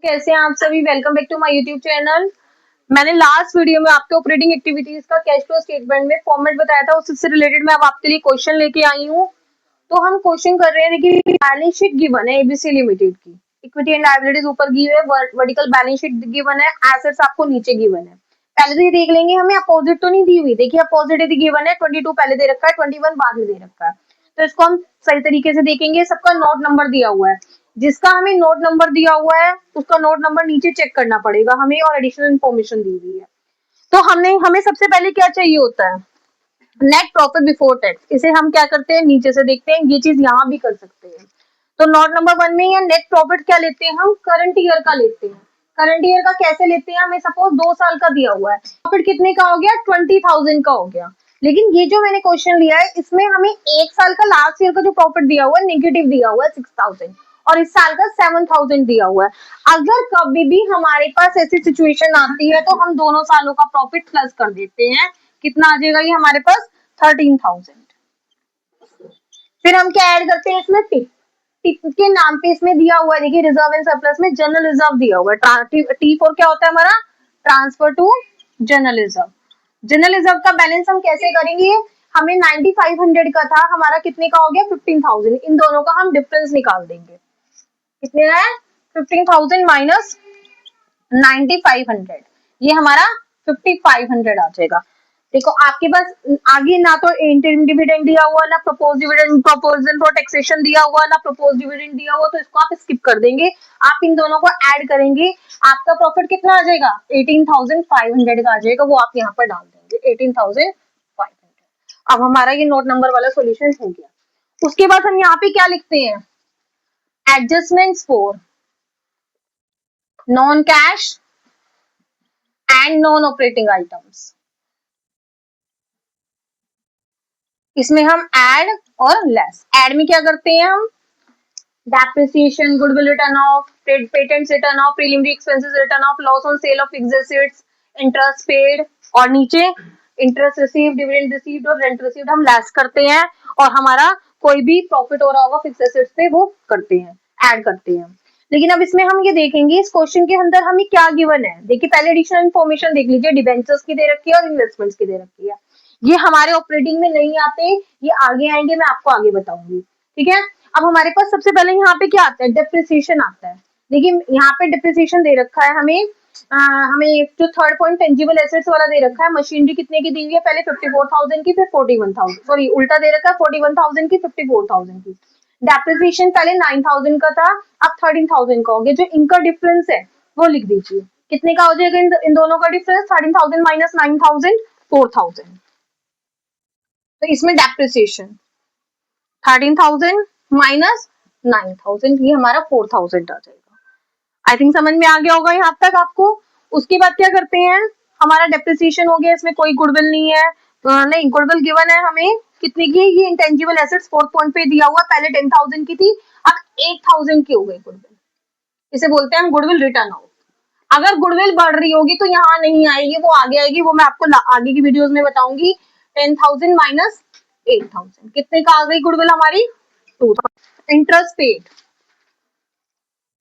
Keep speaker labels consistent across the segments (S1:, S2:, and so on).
S1: कैसे हैं आप सभी। Welcome back to my YouTube channel. मैंने लास्ट वीडियो में आपके ऑपरेटिंग एक्टिविटीज का कैश फ्लो स्टेटमेंट में फॉर्मेट बताया था, उससे रिलेटेड मैं अब आपके लिए क्वेश्चन लेके आई हूँ। तो हम क्वेश्चन कर रहे हैं कि बैलेंस शीट गिवन है एबीसी लिमिटेड की, इक्विटी एंड लायबिलिटीज ऊपर गिवन है, वर्टिकल बैलेंस शीट गिवन है, एसेट्स आपको नीचे गिवन है। पहले तो ये देख लेंगे, हमें अपोजिट तो नहीं दी हुई। देखिए अपोजिट यदि गिवन है 22 पहले दे रखा है, 21 बाद में दे रखा है, तो इसको हम सही तरीके से देखेंगे। सबका नोट नंबर दिया हुआ है, जिसका हमें नोट नंबर दिया हुआ है उसका नोट नंबर नीचे चेक करना पड़ेगा हमें, और एडिशनल इन्फॉर्मेशन दी हुई है। तो हमें सबसे पहले क्या चाहिए होता है, नेट प्रॉफिट बिफोर टैक्स। इसे हम क्या करते हैं, नीचे से देखते हैं, ये चीज यहाँ भी कर सकते हैं। तो नोट नंबर 1 में नेट प्रॉफिट क्या लेते हैं, हम करंट ईयर का लेते हैं। करंट ईयर का कैसे लेते हैं, हमें सपोज 2 साल का दिया हुआ है, प्रॉफिट कितने का हो गया, 20,000 का हो गया। लेकिन ये जो मैंने क्वेश्चन लिया है इसमें हमें 1 साल का लास्ट ईयर का जो प्रॉफिट दिया हुआ है नेगेटिव दिया हुआ है 6,000, और इस साल का 7,000 दिया हुआ है। अगर कभी भी हमारे पास ऐसी सिचुएशन आती है तो हम दोनों सालों का प्रॉफिट प्लस कर देते हैं। कितना आ जाएगा ये हमारे पास, 13,000। फिर हम क्या ऐड करते हैं इसमें, टिप। टिप के नाम पे इसमें दिया हुआ है, देखिए रिजर्व एंड सरप्लस में जनरल रिजर्व दिया हुआ है। टी फॉर क्या होता है हमारा, transfer to general reserve. General reserve का बैलेंस हम कैसे करेंगे, हमें 9,500 का था, हमारा कितने का हो गया 15,000। इन दोनों का हम डिफरेंस निकाल देंगे, कितने है 15,000 माइनस 9,500, ये हमारा 5,500 आ जाएगा। देखो आपके पास आगे ना तो इंटरिम डिविडेंड दिया हुआ, ना propose dividend, proposal for taxation दिया हुआ, ना प्रपोज डिविडेंड दिया हुआ, तो इसको आप स्किप कर देंगे। आप इन दोनों को ऐड करेंगे, आपका प्रॉफिट कितना आ जाएगा, 18,500 का आ जाएगा। वो आप यहाँ पर डाल देंगे 18,500। अब हमारा ये नोट नंबर वाला सोल्यूशन हो गया। उसके बाद हम यहाँ पे क्या लिखते हैं, adjustments for non cash and non operating items. इसमें हम ऐड और लेस, ऐड में क्या करते हैं हम, depreciation, goodwill return of, patents return of, preliminary expenses return of, loss on sale of fixed assets, interest paid, और नीचे इंटरेस्ट रिसीव्ड, डिविडेंड रिसीव्ड और रेंट रिसीव्ड हम लेस करते हैं, और हमारा कोई भी प्रॉफिट हो रहा होगा फिक्स्ड एसेट्स पे वो करते हैं, ऐड करते हैं। लेकिन अब इसमें हम ये देखेंगे इस क्वेश्चन के अंदर हमें क्या गिवन है। देखिए पहले एडिशनल इन्फॉर्मेशन देख लीजिए, डिबेंचर्स की दे रखी है और इन्वेस्टमेंट्स की दे रखी है। ये हमारे ऑपरेटिंग में नहीं आते, ये आगे आएंगे, मैं आपको आगे बताऊंगी, ठीक है। अब हमारे पास सबसे पहले यहाँ पे क्या आता है, डेप्रिसिएशन आता है। देखिए यहाँ पे डेप्रिसिएशन दे रखा है हमें, हमें जो थर्ड पॉइंट टेंजिबल एसेट्स वाला दे रखा है, मशीनरी कितने की दी हुई है, पहले 54,000 की, फिर 41,000, सॉरी उल्टा दे रखा है, 41,000 की 54,000 की। डेप्रिसिएशन पहले 9,000 का था, अब 13,000 का हो गया। जो इनका डिफरेंस है वो लिख दीजिए, कितने का हो जाएगा इन दोनों का डिफरेंस, 13,000 माइनस 9,000, 4,000। तो इसमें डेप्रिसिएशन 13,000 माइनस 9,000, ये हमारा 4,000 आ जाएगा। आई थिंक समझ में आ गया होगा यहाँ तक आपको। उसके बाद क्या करते हैं, हमारा डेप्रिसिएशन हो गया, इसमें कोई गुडविल नहीं है, नहीं गुडविल गिवन है हमें कितने की, ये इंटेंजिबल एसेट्स फोर्थ पॉइंट पे दिया हुआ, पहले 10,000 की थी, अब 8,000 की हो गई गुडविल। इसे बोलते हैं हम गुडविल रिटर्न आउट। अगर गुडविल बढ़ रही होगी तो यहाँ नहीं आएगी, वो आगे आएगी, वो मैं आपको आगे की वीडियोस में बताऊंगी। 10,000 माइनस 8,000, कितने का आ गई गुडविल हमारी, 2,000। इंटरेस्ट पेड,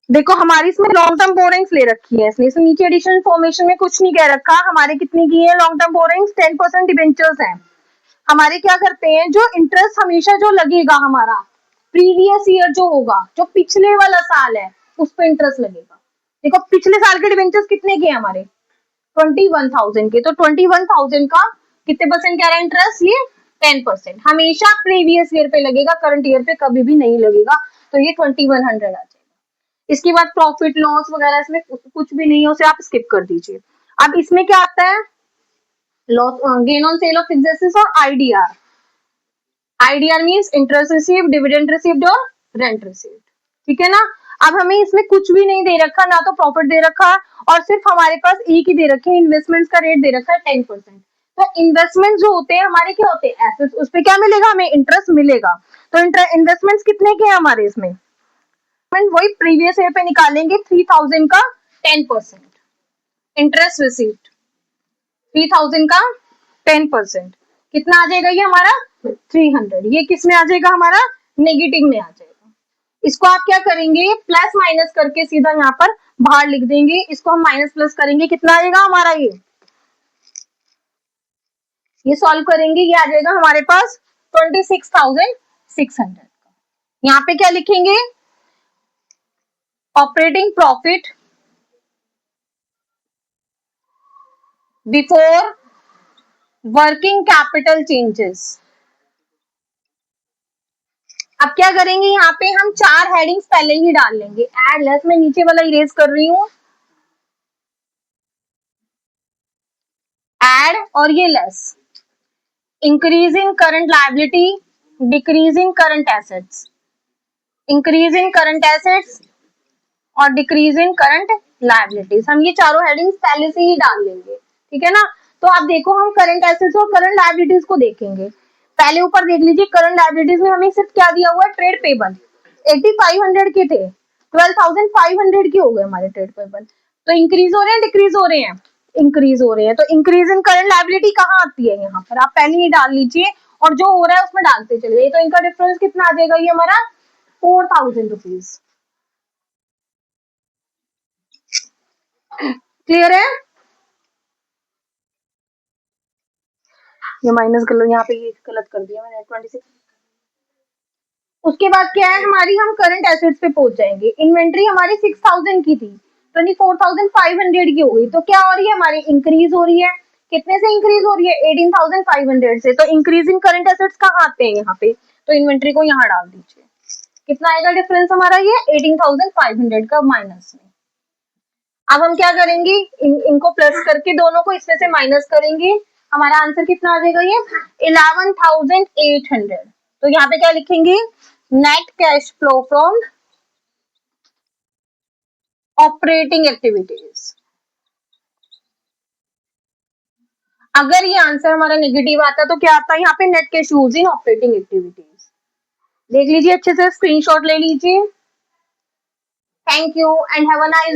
S1: देखो हमारी इसमें लॉन्ग टर्म बोरिंग्स ले रखी है, इसमें नीचे एडिशनल इन्फॉर्मेशन में कुछ नहीं कह रखा, हमारे कितनी की है लॉन्ग टर्म बोरिंग्स, 10% डिबेंचर्स हैं हमारे। क्या करते हैं, जो इंटरेस्ट हमेशा जो लगेगा हमारा प्रीवियस ईयर जो होगा, जो पिछले वाला साल है उस पर इंटरेस्ट लगेगा। देखो पिछले साल के डिबेंचर्स कितने के हमारे, 21,000 के, तो 21,000 का कितने परसेंट कह रहा है इंटरेस्ट, ये 10%। हमेशा प्रीवियस ईयर पे लगेगा, करंट ईयर पे कभी भी नहीं लगेगा, तो ये 2100 आ जाएगा। इसके बाद प्रॉफिट लॉस वगैरह इसमें कुछ भी नहीं है, उसे आप स्किप कर दीजिए। अब इसमें क्या आता है, loss, gain on sale of fixed assets और IDR. IDR means interest received, dividend received और रेंट रिसीव्ड, ठीक है ना। अब हमें इसमें कुछ भी नहीं दे रखा, ना तो प्रॉफिट दे रखा, और सिर्फ हमारे पास एक ही दे रखे है, इन्वेस्टमेंट्स का रेट दे रखा है 10%। तो इन्वेस्टमेंट जो होते हैं हमारे क्या होते हैं, एसेट्स, उस पे क्या मिलेगा, हमें इंटरेस्ट मिलेगा। तो इन्वेस्टमेंट्स कितने के हैं हमारे इसमें, वही प्रीवियस ईयर पे निकालेंगे, 3,000 का 10%। इंटरेस्ट रिसीव्ड 3,000 का 10%, कितना आ जाएगा ये हमारा 300। ये किस में आ जाएगा, हमारा नेगेटिव में आ जाएगा। इसको आप क्या करेंगे, प्लस माइनस करके सीधा यहाँ पर बाहर लिख देंगे, इसको हम माइनस प्लस करेंगे, कितना आएगा हमारा ये सॉल्व करेंगे, ये आ जाएगा हमारे पास 26,600 का। यहाँ पे क्या लिखेंगे, operating profit before working capital changes. अब क्या करेंगे, यहाँ पे हम 4 हेडिंग्स पहले ही डाल लेंगे। एड लेस, मैं नीचे वाला इरेज कर रही हूँ, एड और ये less, increase in current liability, decrease in current assets, increase in current assets और डिक्रीज इन करंट लायबिलिटीज। हम ये चारों हेडिंग्स पहले से ही डाल लेंगे, ठीक है ना। तो आप देखो, हम करंट एसेट्स और करंट लायबिलिटीज को देखेंगे। पहले ऊपर देख लीजिए, करंट लायबिलिटीज में हमें सिर्फ क्या दिया हुआ है, ट्रेड पेबल 8500 के थे, 12,500 के हो गए हमारे ट्रेड पेबल। तो इंक्रीज हो रहे हैं, डिक्रीज हो रहे हैं, इंक्रीज हो रहे हैं। तो इंक्रीज इन करंट लायबिलिटी कहाँ आती है, यहाँ पर आप पहले ही डाल लीजिए और जो हो रहा है उसमें डालते चलिए। तो इनका डिफरेंस कितना आ जाएगा, ये हमारा 4,000 रुपीज। क्लियर है, ये माइनस कर लो, यहाँ पे ये गलत कर दिया मैंने 26। उसके बाद क्या है हमारी, हम करंट एसेट्स पे पहुंच जाएंगे। इन्वेंट्री हमारी 6,000 की थी, 24,500 की हो गई। तो क्या हो रही है हमारी, इंक्रीज हो रही है। कितने से इंक्रीज हो रही है, 18,500 से। तो इंक्रीज इन करंट एसेट्स कहाँ आते हैं, यहाँ पे। तो इन्वेंट्री को यहाँ डाल दीजिए, कितना आएगा डिफरेंस हमारा, ये 18,500 का माइनस में। अब हम क्या करेंगे, इनको प्लस करके दोनों को इसमें से माइनस करेंगे। हमारा आंसर कितना आ जाएगा, ये 11,800। तो यहाँ पे क्या लिखेंगे, net cash flow from operating activities. अगर ये आंसर हमारा नेगेटिव आता तो क्या आता है, यहाँ पे net cash use in operating activities. देख लीजिए अच्छे से, स्क्रीनशॉट ले लीजिए। Thank you and have a nice